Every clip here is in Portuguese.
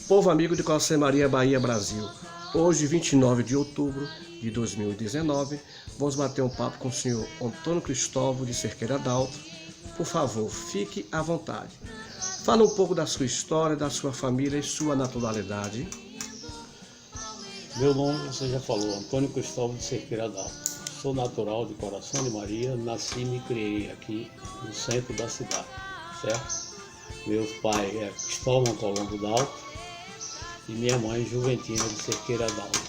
Povo amigo de José Maria, Bahia, Brasil. Hoje, 29 de outubro de 2019, vamos bater um papo com o senhor Antônio Cristóvão de Cerqueira d'Alto. Por favor, fique à vontade. Fala um pouco da sua história, da sua família e sua naturalidade. Meu nome, você já falou, Antônio Cristóvão de Cerqueira d'Alto. Sou natural de Coração de Maria, nasci e me criei aqui no centro da cidade, certo? Meu pai é Cristóvão Colombo d'Alto e minha mãe Juventina de Cerqueira d'Alto.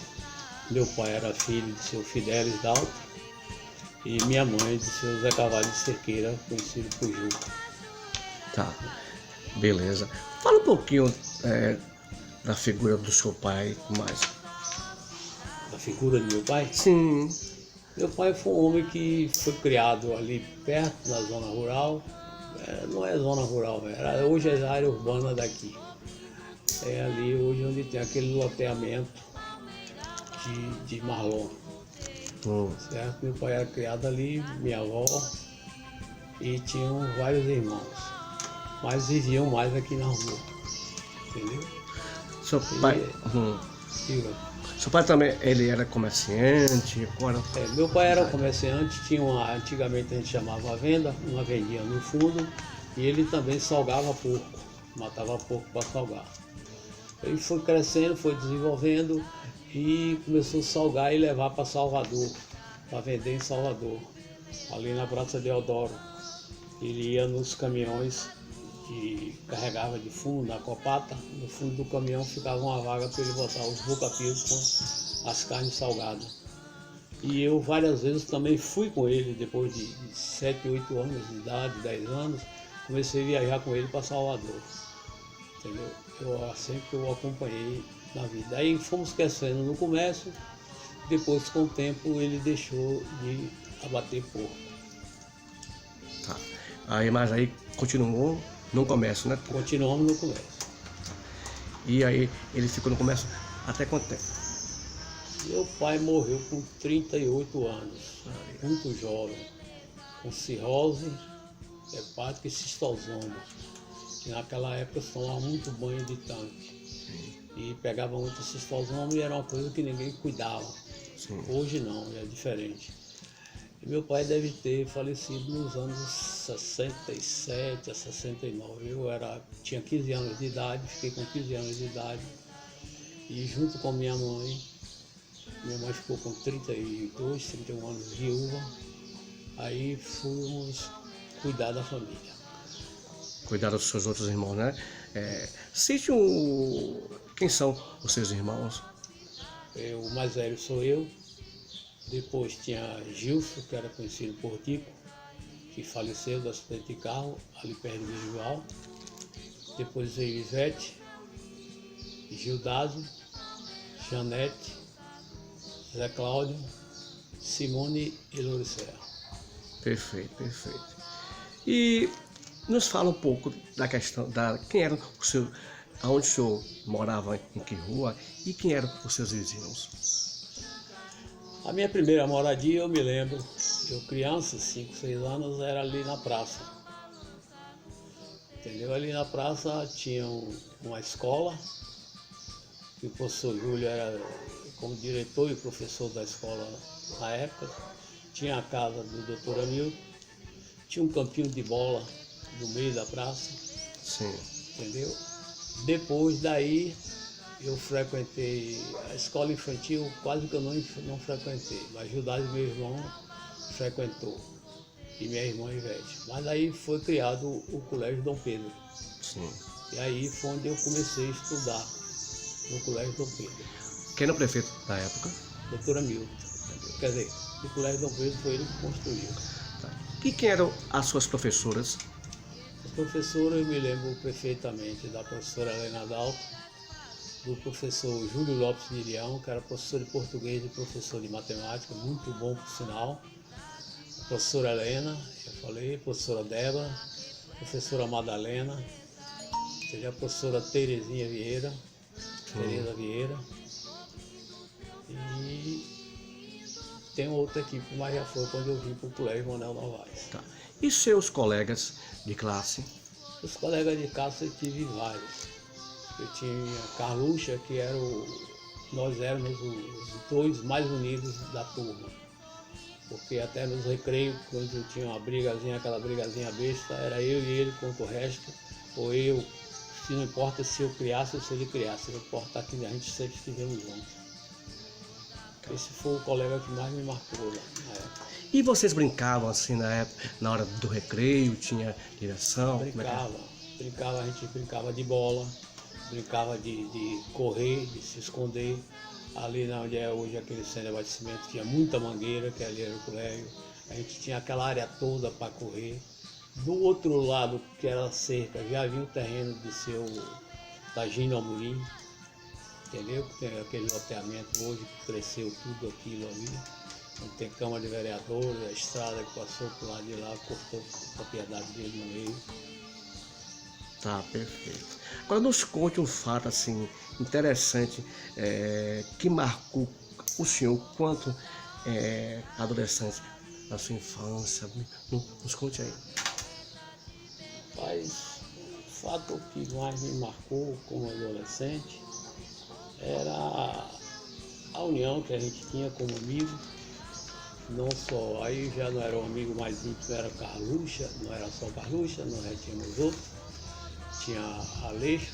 Meu pai era filho de seu Fidelis d'Alto e minha mãe de seu Zé Carvalho de Cerqueira, conhecido por Juca. Tá, beleza. Fala um pouquinho da figura do seu pai, mais. A figura do meu pai? Sim. Meu pai foi um homem que foi criado ali perto, na zona rural. Não é zona rural, hoje é a área urbana daqui. É ali hoje onde tem aquele loteamento de Marlon. Certo? Meu pai era criado ali, minha avó, e tinham vários irmãos. Mas viviam mais aqui na rua. Entendeu? Seu pai. Seu pai também, ele era comerciante? Agora... meu pai era comerciante, antigamente a gente chamava venda, uma vendinha no fundo, e ele também salgava porco, matava porco para salgar. Ele foi crescendo, foi desenvolvendo e começou a salgar e levar para Salvador, para vender em Salvador, ali na Praça Deodoro. Ele ia nos caminhões que carregava de fundo na copata, no fundo do caminhão ficava uma vaga para ele botar os bocapios com as carnes salgadas. E eu várias vezes também fui com ele, depois de 7, 8 anos de idade, 10 anos, comecei a viajar com ele para Salvador. Entendeu? Sempre eu acompanhei na vida. Aí fomos crescendo no comércio, depois com o tempo ele deixou de abater porco. Tá. Mas aí continuou no comércio, né? Continuamos no comércio. E aí ele ficou no comércio até quanto tempo? Meu pai morreu com 38 anos, muito jovem, com cirrose hepática e cistosoma. Que naquela época se tomava muito banho de tanque. E pegava muito cistosoma e era uma coisa que ninguém cuidava. Sim. Hoje não, é diferente. E meu pai deve ter falecido nos anos 67 a 69. Tinha 15 anos de idade, fiquei com 15 anos de idade. E junto com minha mãe ficou com 32, 31 anos viúva. Aí fomos cuidar da família. Cuidar dos seus outros irmãos, né? Quem são os seus irmãos? O mais velho sou eu. Depois tinha Gilson, que era conhecido por Tico, que faleceu do acidente de carro, ali perto de Visual. Depois veio Ivete, Gildazo, Janete, Zé Cláudio, Simone e Loricea. Perfeito, perfeito. E nos fala um pouco da questão quem eram os seus, aonde o senhor morava, em que rua, e quem eram os seus vizinhos? A minha primeira moradia, eu me lembro, eu criança, 5, 6 anos, era ali na praça. Entendeu? Ali na praça tinha uma escola, que o professor Júlio era como diretor e professor da escola na época. Tinha a casa do doutor Hamilton, tinha um campinho de bola no meio da praça. Sim. Entendeu? Depois daí, eu frequentei a escola infantil, quase que eu não frequentei, mas Judas, meu irmão, frequentou, e minha irmã Ivete. Mas aí foi criado o Colégio Dom Pedro. Sim. E aí foi onde eu comecei a estudar, no Colégio Dom Pedro. Quem era o prefeito da época? Doutor Hamilton. Quer dizer, o Colégio Dom Pedro foi ele que construiu. Tá. E quem eram as suas professoras? As professoras eu me lembro perfeitamente da professora Helena Dalto, do professor Júlio Lopes Nirião, que era professor de português e professor de matemática, muito bom por sinal. A professora Helena, já falei, a professora Débora, a professora Madalena, a professora Terezinha Vieira, Tereza Vieira. E tem outra equipe, mas já foi quando eu vim para o Colégio Manuel Novaes. Tá. E seus colegas de classe? Os colegas de classe eu tive vários. Eu tinha Carluxa, que nós éramos os dois mais unidos da turma. Porque até nos recreios, quando eu tinha uma brigazinha, aquela brigazinha besta, era eu e ele contra o resto, ou eu, se não importa se eu criasse ou se ele criasse, não importa que a gente sempre estivemos juntos. Esse foi o colega que mais me marcou lá na época. E vocês brincavam assim na época, na hora do recreio, tinha direção? Brincava, a gente brincava de bola, brincava de correr, de se esconder. Ali onde é hoje aquele centro de abastecimento, tinha muita mangueira, que ali era o colégio. A gente tinha aquela área toda para correr. Do outro lado, que era a cerca, já havia o terreno de seu Tagino Amorim, entendeu? Tem aquele loteamento hoje que cresceu tudo aquilo ali. Não tem Câmara de Vereadores, a estrada que passou por lá de lá, cortou a propriedade dele no meio. Tá, perfeito. Agora nos conte um fato assim interessante que marcou o senhor quanto adolescente na sua infância. Nos conte aí. Mas o fato que mais me marcou como adolescente era a união que a gente tinha como amigo. Não só, aí já não era o amigo mais íntimo, era Carluxa, não era só Carluxa, nós já tínhamos outros. Tinha Aleixo,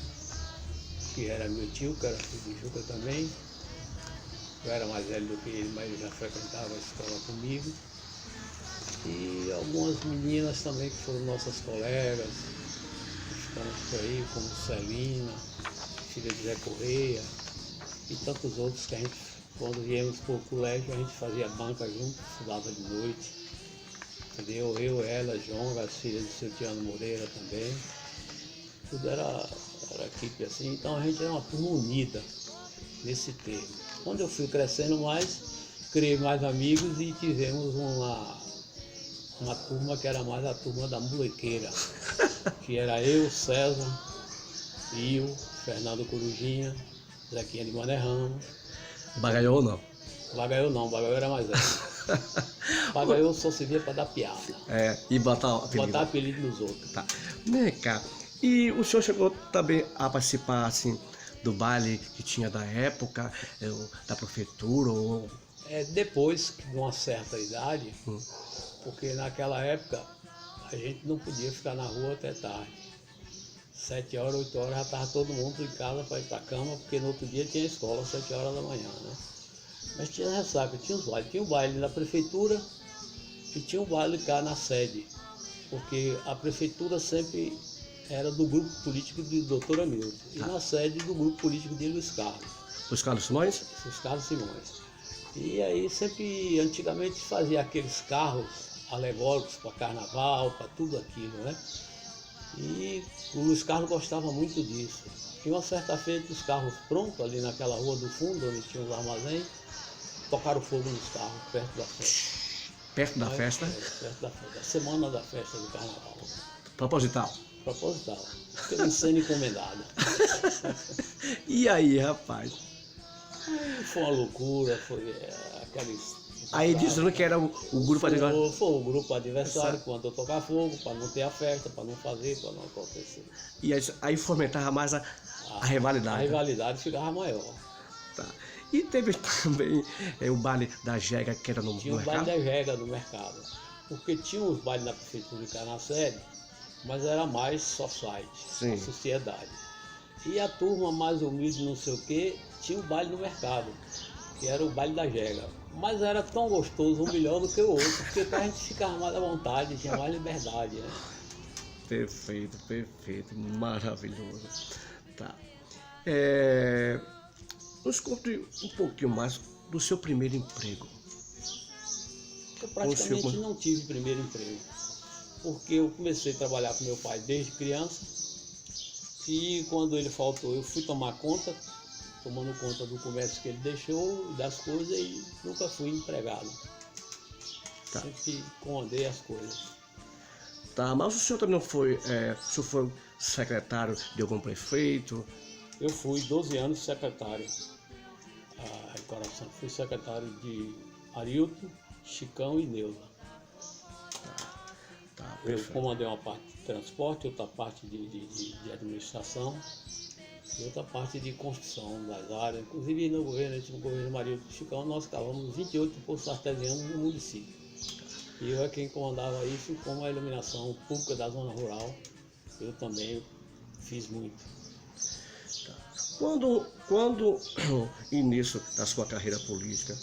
que era meu tio, que era filho de Juca também. Eu era mais velho do que ele, mas ele já frequentava a escola comigo. E algumas meninas também que foram nossas colegas, que ficamos por aí, como Celina, filha de Zé Correia, e tantos outros que a gente, quando viemos para o colégio, a gente fazia banca junto, estudava de noite. Entendeu? Eu, ela, João, as filhas do seu Tiano Moreira também. Tudo era equipe assim, então a gente era uma turma unida nesse termo. Quando eu fui crescendo mais, criei mais amigos e tivemos uma turma que era mais a turma da molequeira, que era eu, César, Io, Fernando Corujinha, Zequinha de Mané Ramos. Bagaiou ou não? Bagaiou não, Bagaiou era mais velho. Bagaiou só se via para dar piada. E botar apelido. Botar apelido nos outros. Tá. Vem cá. E o senhor chegou também a participar assim do baile que tinha da época, da prefeitura ou... Depois de uma certa idade, porque naquela época a gente não podia ficar na rua até tarde. 7 horas, 8 horas já estava todo mundo em casa para ir para a cama, porque no outro dia tinha escola às 7 horas da manhã, né? Mas tinha ressaca, tinha os bailes. Tinha o baile na prefeitura e tinha o baile cá na sede, porque a prefeitura sempre era do grupo político de Dr. Hamilton e na sede do grupo político de Luiz Carlos. Luiz Carlos Simões? Luiz Carlos Simões. E aí sempre, antigamente, fazia aqueles carros alegóricos para carnaval, para tudo aquilo, né? E o Luiz Carlos gostava muito disso. E uma certa feita, os carros prontos, ali naquela rua do fundo, onde tinha os armazéns, tocaram fogo nos carros, perto da festa. Perto da festa? Perto da festa, a semana da festa do carnaval. Proposital? Proposital, pela cena encomendada. E aí, rapaz? Aí foi uma loucura, foi aqueles... Aí dizendo que era o grupo adversário. Foi o grupo adversário que mandou tocar fogo, para não ter a festa, para não fazer, para não acontecer. E aí fomentava mais a rivalidade. A rivalidade ficava maior. Tá. E teve também o baile da Jega, que era no mercado? Tinha o baile da Jega no mercado. Porque tinha os bailes na prefeitura de Canacere, mas era mais society, a sociedade. E a turma mais humilde, não sei o quê, tinha o baile no mercado, que era o baile da Jega. Mas era tão gostoso, um melhor do que o outro, porque a gente ficava mais à vontade, tinha mais liberdade, né? Perfeito, perfeito, maravilhoso. Tá. Nos conte um pouquinho mais do seu primeiro emprego. Eu praticamente não tive primeiro emprego, porque eu comecei a trabalhar com meu pai desde criança e quando ele faltou eu fui tomar conta, tomando conta do comércio que ele deixou, das coisas, e nunca fui empregado. Tá. Sempre comandei as coisas. Tá, mas o senhor também não foi, o senhor foi secretário de algum prefeito? Eu fui 12 anos secretário. Fui secretário de Arilton, Chicão e Neuza. Tá, eu comandei uma parte de transporte, outra parte de administração e outra parte de construção das áreas. Inclusive no governo Maria do Chicão, nós cavamos 28 poços artesianos no município. E eu é quem comandava isso, como a iluminação pública da zona rural, eu também fiz muito. Quando início da sua carreira política,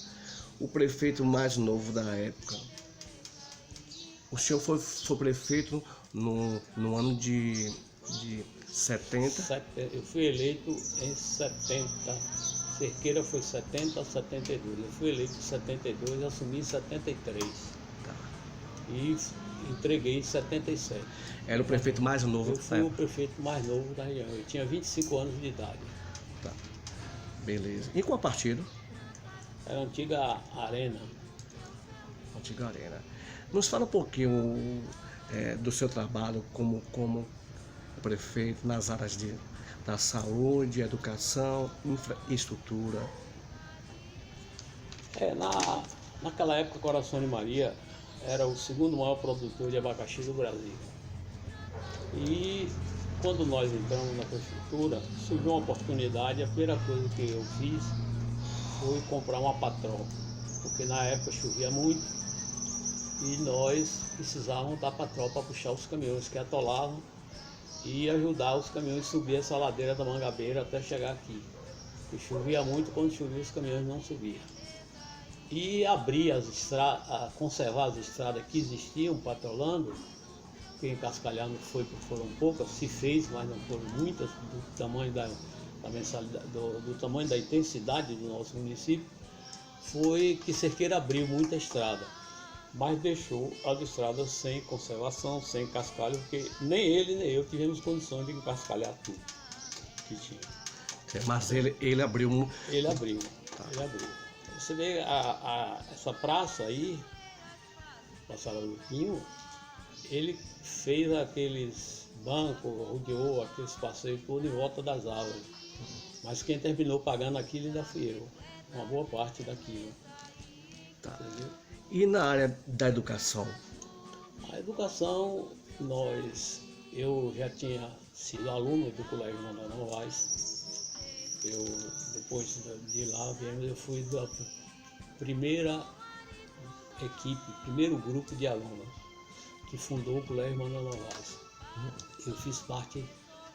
o prefeito mais novo da época, o senhor foi prefeito no ano de 70? Eu fui eleito em 70. Cerqueira foi 70 a 72. Eu fui eleito em 72, assumi em 73. Tá. E entreguei em 77. Era o prefeito mais novo Eu da fui o época? prefeito mais novo da região. Eu tinha 25 anos de idade. Tá. Beleza. E qual partido? Era a antiga Arena. Antiga Arena. Nos fala um pouquinho do seu trabalho como prefeito nas áreas da saúde, educação, infraestrutura. Naquela época, Coração de Maria era o segundo maior produtor de abacaxi do Brasil. E quando nós entramos na prefeitura, surgiu uma oportunidade. A primeira coisa que eu fiz foi comprar uma patroa, porque na época chovia muito e nós precisávamos da patroa para puxar os caminhões que atolavam e ajudar os caminhões a subir essa ladeira da Mangabeira até chegar aqui. E chovia muito, quando chovia os caminhões não subiam. E abrir as estradas, conservar as estradas que existiam patrolando, que encascalhar não foram poucas, se fez, mas não foram muitas, do tamanho do tamanho da intensidade do nosso município, foi que Cerqueira abriu muita estrada, mas deixou as estradas sem conservação, sem cascalho, porque nem ele nem eu tivemos condições de encascalhar tudo que tinha. Mas ele abriu Ele abriu. Você vê essa praça aí, Passarão do Pinho, ele fez aqueles bancos, rodeou aqueles passeios todos em volta das árvores. Mas quem terminou pagando aquilo ainda fui eu, uma boa parte daquilo. Tá. Entendeu? E na área da educação? A educação, eu já tinha sido aluno do Colégio Manuel Novaes. Depois de lá, eu fui da primeira equipe, primeiro grupo de alunos que fundou o Colégio Manuel Novaes. Eu fiz parte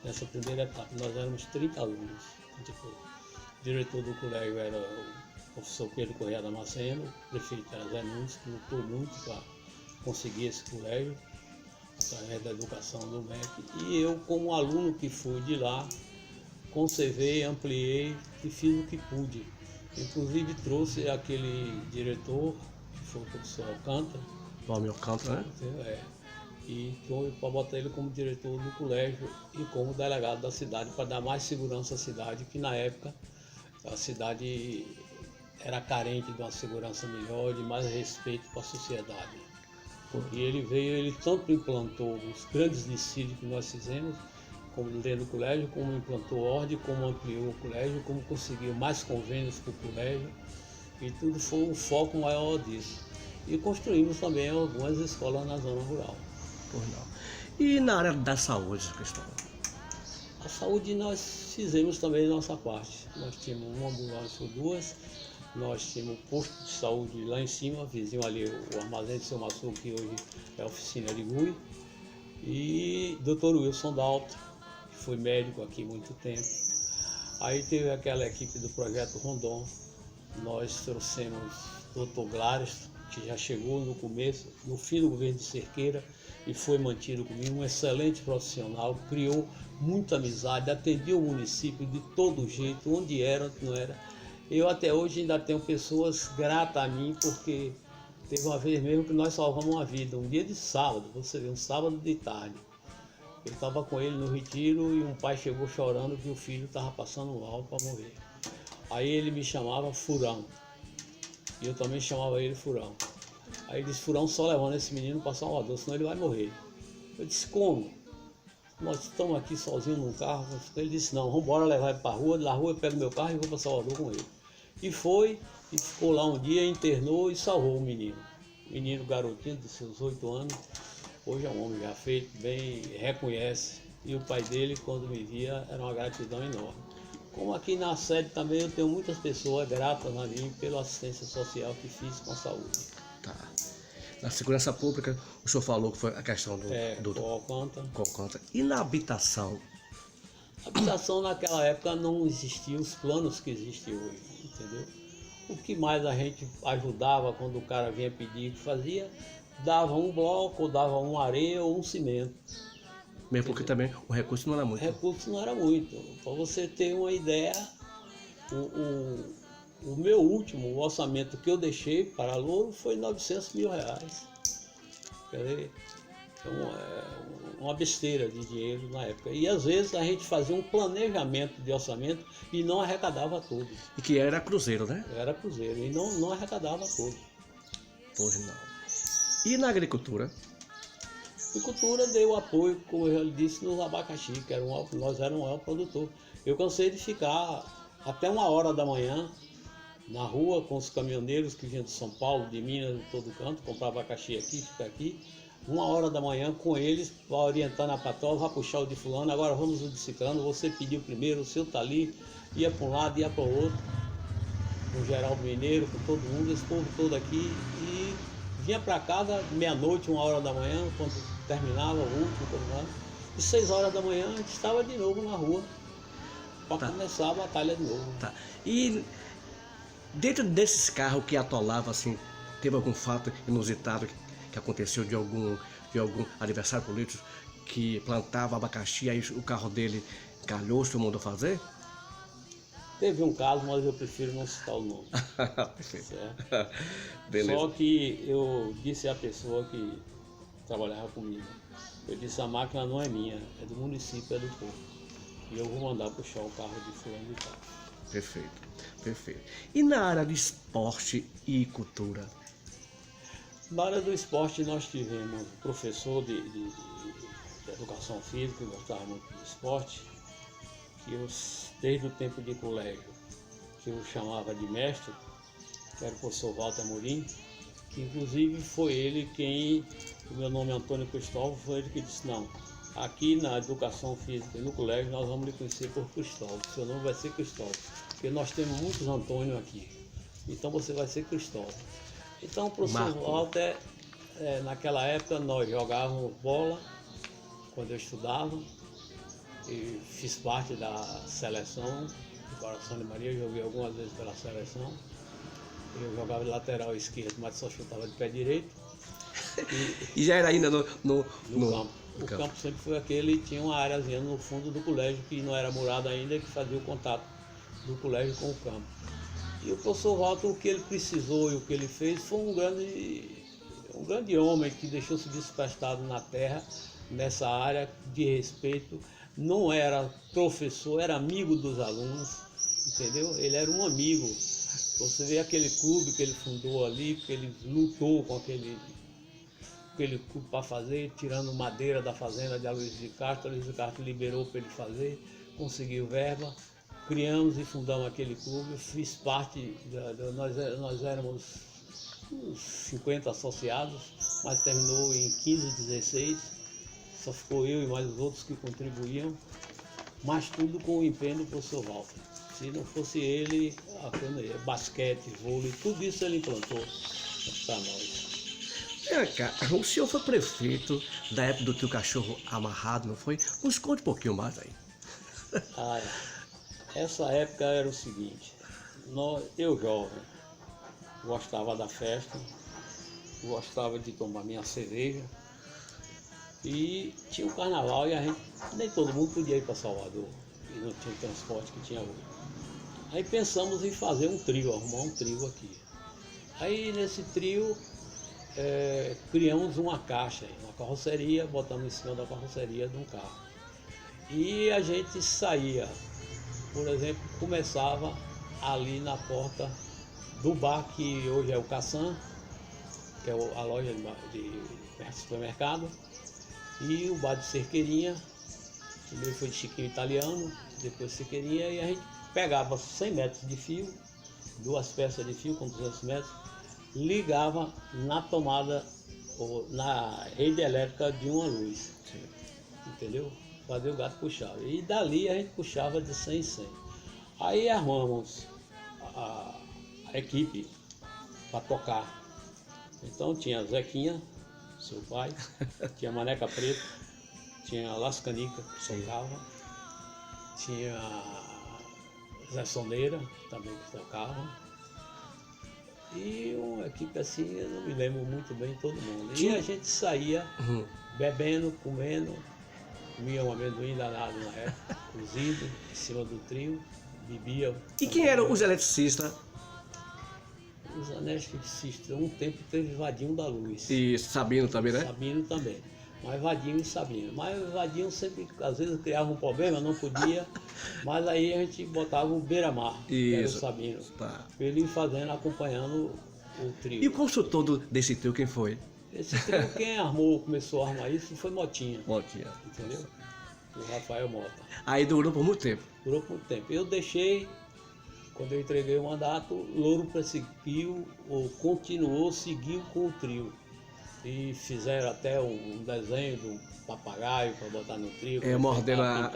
dessa primeira etapa. Nós éramos 30 alunos. O diretor do colégio era o professor Pedro Correia Damasceno, o prefeito era Zé Nunes, que lutou muito para conseguir esse colégio, através da educação do MEC. E eu, como aluno que fui de lá, conservei, ampliei e fiz o que pude. Inclusive trouxe aquele diretor, que foi o professor Alcântara. Nome Alcântara, né? E para botar ele como diretor do colégio e como delegado da cidade, para dar mais segurança à cidade, que na época a cidade era carente de uma segurança melhor, de mais respeito para a sociedade. E ele tanto implantou os grandes dissídios que nós fizemos, como dentro do colégio, como implantou ordem, como ampliou o colégio, como conseguiu mais convênios para o colégio, e tudo foi um foco maior disso. E construímos também algumas escolas na zona rural. Pois não. E na área da saúde, Cristóvão? A saúde nós fizemos também nossa parte. Nós tínhamos uma ambulância ou duas, nós tínhamos um posto de saúde lá em cima, vizinho ali o armazém de Seu Maçu, que hoje é a oficina de Gui, e Dr. Wilson Dalto, que foi médico aqui há muito tempo. Aí teve aquela equipe do Projeto Rondon, nós trouxemos Dr. Glares, que já chegou no começo, no fim do governo de Cerqueira, e foi mantido comigo, um excelente profissional, criou muita amizade, atendia o município de todo jeito, onde era, onde não era. Eu até hoje ainda tenho pessoas gratas a mim, porque teve uma vez mesmo que nós salvamos uma vida, um dia de sábado, você vê, um sábado de tarde. Eu estava com ele no retiro e um pai chegou chorando que o filho estava passando mal para morrer. Aí ele me chamava Furão, e eu também chamava ele Furão. Aí ele disse, Furão, só levando esse menino para Salvador, senão ele vai morrer. Eu disse, como? Nós estamos aqui sozinhos num carro. Ele disse, não, vamos embora levar ele para a rua, da rua eu pego meu carro e vou para Salvador com ele. E foi, e ficou lá um dia, internou e salvou o menino. Menino garotinho de seus 8 anos, hoje é um homem já feito, bem, reconhece e o pai dele, quando me via, era uma gratidão enorme. Como aqui na sede também eu tenho muitas pessoas gratas a mim pela assistência social que fiz com a saúde. Tá. Na segurança pública, o senhor falou que foi a questão do Coalcanta. Coalcanta. E na habitação? A habitação naquela época não existia os planos que existem hoje, entendeu? O que mais a gente ajudava quando o cara vinha pedir que fazia, dava um bloco, ou dava uma areia ou um cimento. Mesmo porque também o recurso não era muito. O recurso não era muito. Para você ter uma ideia, o meu último orçamento que eu deixei para Louro foi R$900 mil. Quer dizer, é uma besteira de dinheiro na época. E às vezes a gente fazia um planejamento de orçamento e não arrecadava tudo. E que era cruzeiro, né? Era cruzeiro e não arrecadava tudo. Pois não. E na agricultura? A agricultura deu apoio, como eu já lhe disse, no abacaxi, que nós éramos o maior produtor. Eu cansei de ficar até 1h da manhã na rua com os caminhoneiros que vinham de São Paulo, de Minas, de todo canto, comprar abacaxi aqui, ficar aqui. 1h da manhã com eles, para orientar na patroa, vai puxar o de fulano, agora vamos o de ciclano, você pediu primeiro, o seu tá ali, ia para um lado, ia para o outro, com o Geraldo Mineiro, com todo mundo, esse povo todo aqui, e vinha para casa meia-noite, 1h da manhã, quando terminava o último, e 6h da manhã a gente estava de novo na rua, para começar a batalha de novo. Tá. E dentro desses carros que atolavam, assim, teve algum fato inusitado que aconteceu de algum adversário político que plantava abacaxi, aí o carro dele calhou, o senhor mandou fazer? Teve um caso, mas eu prefiro não citar o nome. Perfeito. Certo? Beleza. Só que eu disse à pessoa que trabalhava comigo, eu disse, a máquina não é minha, é do município, é do povo. E eu vou mandar puxar o carro de fulano de tal. Perfeito, perfeito. E na área de esporte e cultura? Na área do esporte nós tivemos um professor de educação física, que gostava muito de esporte, que desde o tempo de colégio, que eu chamava de mestre, que era o professor Walter Amorim, que inclusive foi ele quem, o meu nome é Antônio Cristóvão, foi ele que disse, não, aqui na educação física e no colégio nós vamos lhe conhecer por Cristóvão, seu nome vai ser Cristóvão, porque nós temos muitos Antônio aqui, então você vai ser Cristóvão. Então o professor Walter, naquela época nós jogávamos bola, quando eu estudava, e fiz parte da seleção do Coração de Maria, joguei algumas vezes pela seleção. Eu jogava de lateral esquerdo, mas só chutava de pé direito. E já era ainda no campo. O campo sempre foi aquele, tinha uma áreazinha no fundo do colégio que não era murado ainda, que fazia o contato do colégio com o campo. E o professor Walter, o que ele precisou e o que ele fez foi um grande homem que deixou-se despertado na terra, nessa área de respeito. Não era professor, era amigo dos alunos, entendeu? Ele era um amigo. Você vê aquele clube que ele fundou ali, que ele lutou com aquele clube para fazer, tirando madeira da fazenda de Aloysio de Castro. Aloysio de Castro liberou para ele fazer, conseguiu verba, criamos e fundamos aquele clube. Eu fiz parte, nós éramos uns 50 associados, mas terminou em 15, 16. Só ficou eu e mais os outros que contribuíam, mas tudo com o empenho do professor Walter. Se não fosse ele, basquete, vôlei, tudo isso ele implantou para nós. Vem cá, o senhor foi prefeito da época do teu cachorro amarrado, não foi? Nos conte um pouquinho mais aí. Essa época era o seguinte, eu jovem, gostava da festa, gostava de tomar minha cerveja, e tinha o carnaval e nem todo mundo podia ir para Salvador, e não tinha o transporte que tinha hoje. Aí pensamos em fazer um trio, arrumar um trio aqui. Aí nesse trio criamos uma caixa, uma carroceria, botamos em cima da carroceria de um carro. E a gente saía, por exemplo, começava ali na porta do bar que hoje é o Caçan, que é a loja de supermercado, e o bar de Cerqueirinha. Primeiro foi de Chiquinho Italiano, depois Cerqueirinha, e a gente pegava 100 metros de fio, 2 peças de fio com 200 metros, ligava na tomada, ou na rede elétrica de uma luz, entendeu? Fazia o gato puxava. E dali a gente puxava de 100 em 100. Aí armamos a equipe para tocar. Então tinha Zequinha, seu pai, tinha Maneca Preta, tinha Lascanica, que tocava, tinha Zé Soneira, também que tocava. E uma equipe assim, eu não me lembro muito bem todo mundo. E a gente saía bebendo, comendo, comia um amendoim danado na época, cozido, em cima do trio, bebia. E quem eram os eletricistas? Os eletricistas, um tempo teve Vadinho da Luz. E Sabino também, né? Sabino também. Mas Vadinho e Sabino. Mas Vadinho sempre, às vezes, criava um problema, não podia. Mas aí a gente botava o Beira-Mar, que era o Sabino. Tá. Ele fazendo, acompanhando o trio. E o construtor desse trio, quem foi? Esse trio, quem armou, começou a armar isso, foi Motinha. Motinha. Entendeu? O Rafael Mota. Aí durou por muito tempo. Durou por muito tempo. Eu deixei, quando eu entreguei o mandato, Louro prosseguiu, ou continuou, seguiu com o trio. E fizeram até um desenho do papagaio para botar no trio. Mordendo a...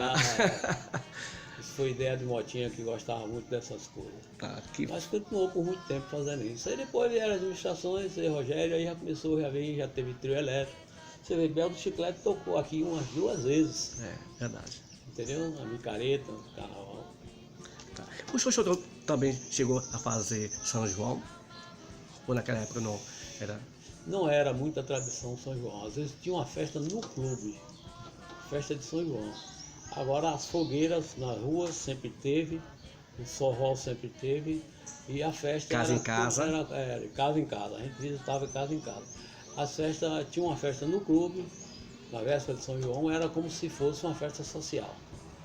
Isso foi ideia de Motinha, que gostava muito dessas coisas. Tá, Mas continuou por muito tempo fazendo isso. Aí depois vieram as administrações, aí Rogério, aí já começou, já teve trio elétrico. Você vê, Bel do Chiclete tocou aqui umas 2 vezes. Verdade. Entendeu? Na micareta, no carnaval. Tá. O senhor também chegou a fazer São João? Ou naquela época não era? Não era muita tradição São João. Às vezes tinha uma festa no clube, festa de São João. Agora as fogueiras nas ruas sempre teve, o forró sempre teve, e a festa casa em casa. Era casa em casa, a gente visitava casa em casa. As festas, tinha uma festa no clube, na véspera de São João, era como se fosse uma festa social,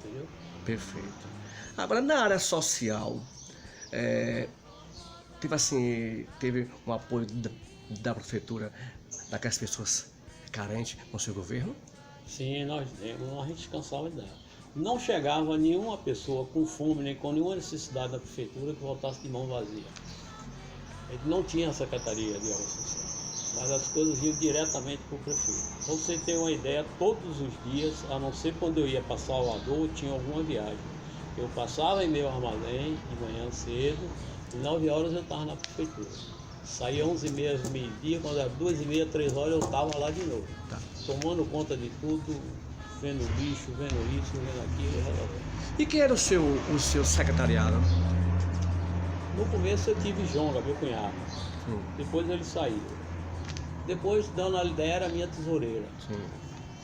entendeu? Perfeito. Agora na área social, teve um apoio da prefeitura, daquelas pessoas carentes no seu governo? Sim, nós demos, a gente cansava de dar. Não chegava nenhuma pessoa com fome, nem com nenhuma necessidade da prefeitura que voltasse de mão vazia. A gente não tinha a Secretaria de Obras Sociais, mas as coisas iam diretamente para o prefeito. Para você ter uma ideia, todos os dias, a não ser quando eu ia para Salvador, tinha alguma viagem. Eu passava em meu armazém de manhã cedo, e 9 horas eu estava na prefeitura. Saía 11h30, meio-dia, quando era 2h30, 3 horas eu estava lá de novo. Tá. Tomando conta de tudo, vendo lixo, vendo isso, vendo aquilo, resolvendo. E quem era o seu secretariado? No começo eu tive Jonga, meu cunhado. Sim. Depois ele saiu. Depois Dona Lidéia era minha tesoureira. Sim.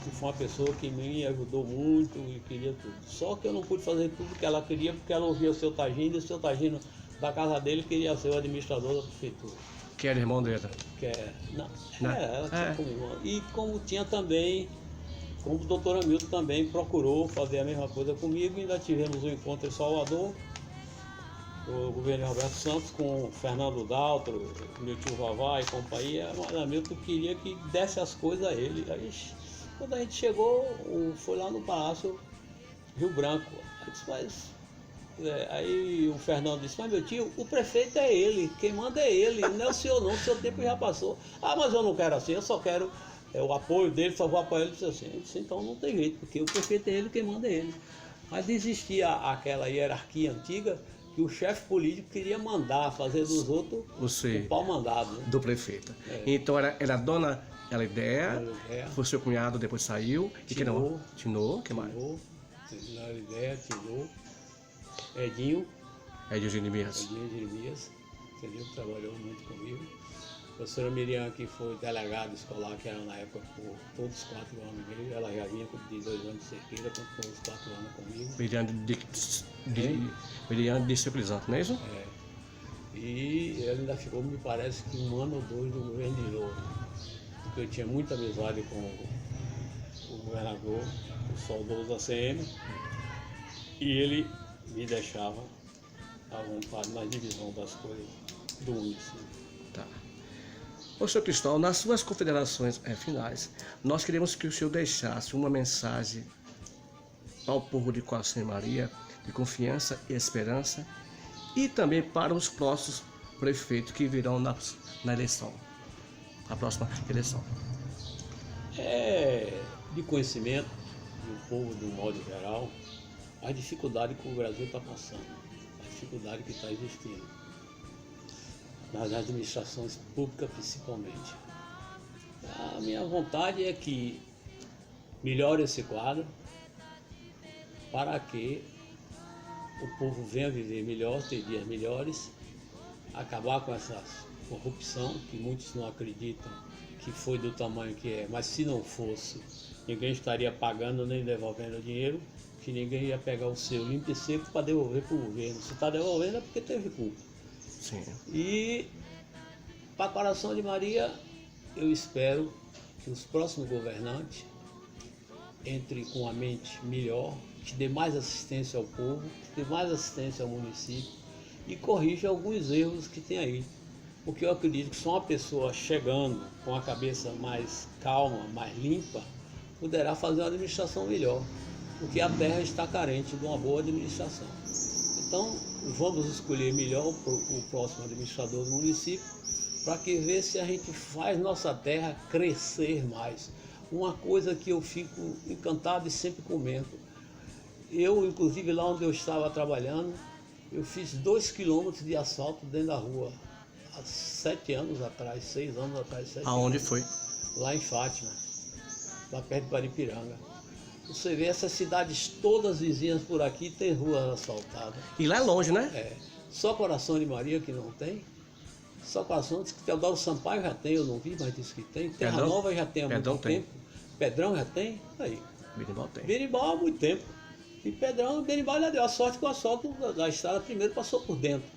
Que foi uma pessoa que me ajudou muito e queria tudo. Só que eu não pude fazer tudo que ela queria, porque ela ouvia o seu Tagino, e o seu Tagino da casa dele queria ser o administrador da prefeitura. Que era irmão dele? Não. Ela tinha como irmã. E como tinha também, como o doutor Hamilton também procurou fazer a mesma coisa comigo, ainda tivemos um encontro em Salvador, o governo Roberto Santos com Fernando Daltro, meu tio Vavá e companhia, mas Hamilton queria que desse as coisas a ele. Aí, quando a gente chegou, foi lá no Palácio Rio Branco. Aí disse, aí o Fernando disse, mas meu tio, o prefeito é ele, quem manda é ele, não é o senhor não, o seu tempo já passou. Ah, mas eu não quero assim, eu só quero o apoio dele, só vou apoiar ele. Disse assim, disse, então não tem jeito, porque o prefeito é ele, quem manda é ele. Mas existia aquela hierarquia antiga que o chefe político queria mandar, fazer dos outros o pau mandado. Né? Do prefeito. Então era a dona Lidéia, foi seu cunhado, depois saiu. Tinô, que mais? Dona Lidéia, Tinô. Edinho Jeremias, entendeu? Trabalhou muito comigo. A professora Miriam, que foi delegada escolar, que era na época por todos os 4 anos e meio, ela já vinha com 2 anos de cerqueira, continuou os 4 anos comigo. Miriam de Circulizante, não é isso? E ela ainda ficou, me parece que 1 ano ou 2 do governo de Louro, porque eu tinha muita amizade com o governador, o saudoso ACM, e ele me deixava à vontade na divisão das coisas do município. Tá. Ô, senhor Cristóvão, nas suas considerações finais, nós queremos que o senhor deixasse uma mensagem ao povo de Coração de Maria, de confiança e esperança, e também para os próximos prefeitos que virão na eleição, a próxima eleição. De conhecimento, e o povo de um modo geral, a dificuldade que o Brasil está passando, a dificuldade que está existindo, nas administrações públicas principalmente. A minha vontade é que melhore esse quadro para que o povo venha viver melhor, ter dias melhores, acabar com essa corrupção que muitos não acreditam que foi do tamanho que é, mas se não fosse, ninguém estaria pagando nem devolvendo o dinheiro, que ninguém ia pegar o seu limpo e seco para devolver para o governo. Se está devolvendo é porque teve culpa. Sim. E para Coração de Maria, eu espero que os próximos governantes entrem com a mente melhor, que dê mais assistência ao povo, que dê mais assistência ao município e corrija alguns erros que tem aí. Porque eu acredito que só uma pessoa chegando com a cabeça mais calma, mais limpa, poderá fazer uma administração melhor, porque a terra está carente de uma boa administração. Então, vamos escolher melhor o próximo administrador do município, para que ver se a gente faz nossa terra crescer mais. Uma coisa que eu fico encantado e sempre comento. Eu, inclusive, lá onde eu estava trabalhando, eu fiz 2 quilômetros de asfalto dentro da rua, há 7 anos atrás, 6 anos atrás, 7 Aonde anos. foi? Lá em Fátima, lá perto de Paripiranga. Você vê essas cidades todas vizinhas por aqui tem ruas asfaltadas. E lá é longe, né? É, só Coração de Maria que não tem. Só Coração, diz que Teodoro Sampaio já tem, eu não vi, mas disse que tem. Terra Pedrão? Nova já tem há Pedrão muito tem. tempo. Pedrão já tem? Aí. Berimbau tem. Berimbau há muito tempo. E Berimbau já deu a sorte que o asfalto da estrada primeiro passou por dentro.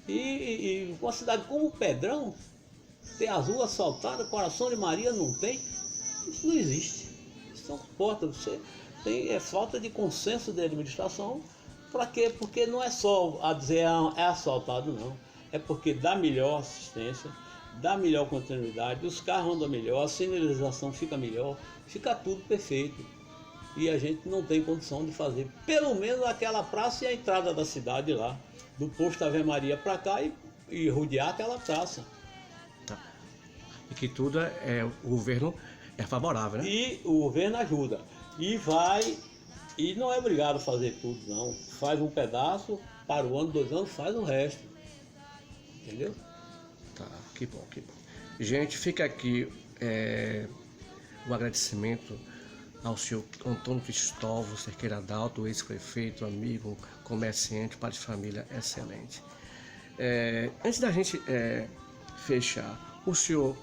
E uma cidade como Pedrão, tem as ruas asfaltadas, Coração de Maria não tem, isso não existe. Isso não comporta. Você tem falta de consenso de administração. Para quê? Porque não é só a dizer é asfaltado, não. É porque dá melhor assistência, dá melhor continuidade, os carros andam melhor, a sinalização fica melhor, fica tudo perfeito. E a gente não tem condição de fazer pelo menos aquela praça e a entrada da cidade lá, do posto Ave Maria para cá e rodear aquela praça. Tá. E que tudo o governo é favorável, né? E o governo ajuda. E vai, e não é obrigado a fazer tudo, não. Faz um pedaço, para o ano, 2 anos, faz o resto. Entendeu? Tá, que bom, que bom. Gente, fica aqui o agradecimento ao senhor Antônio Cristóvão Cerqueira Dalto, ex-prefeito, amigo, comerciante, pai de família excelente. Antes da gente fechar, o senhor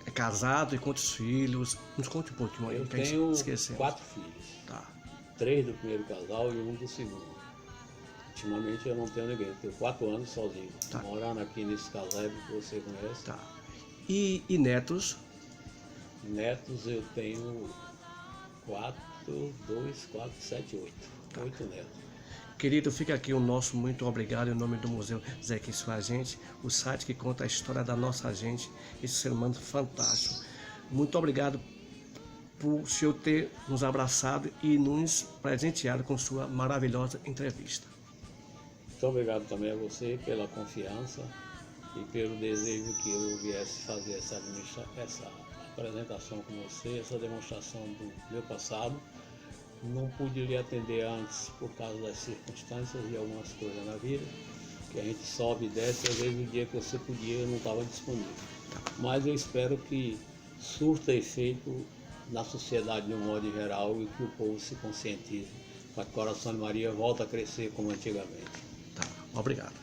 é casado e quantos filhos? Nos conte um pouquinho aí. Eu que a gente tenho esqueceu. 4 filhos. Tá. 3 do primeiro casal e 1 do segundo. Ultimamente eu não tenho ninguém, eu tenho 4 anos sozinho. Tá. Morando aqui nesse casal que você conhece. Tá. E netos? Netos eu tenho 4, 2, 4, 7, 8. 8 netos. Querido, fica aqui o nosso muito obrigado em nome do Museu Zé Quis a gente, o site que conta a história da nossa gente, esse ser humano fantástico. Muito obrigado por o senhor ter nos abraçado e nos presenteado com sua maravilhosa entrevista. Muito obrigado também a você pela confiança e pelo desejo que eu viesse fazer essa apresentação com você, essa demonstração do meu passado. Não pude lhe atender antes por causa das circunstâncias e algumas coisas na vida, que a gente sobe e desce, às vezes o dia que você podia eu não estava disponível. Mas eu espero que surta efeito na sociedade de um modo geral e que o povo se conscientize para que o Coração de Maria volte a crescer como antigamente. Tá, obrigado.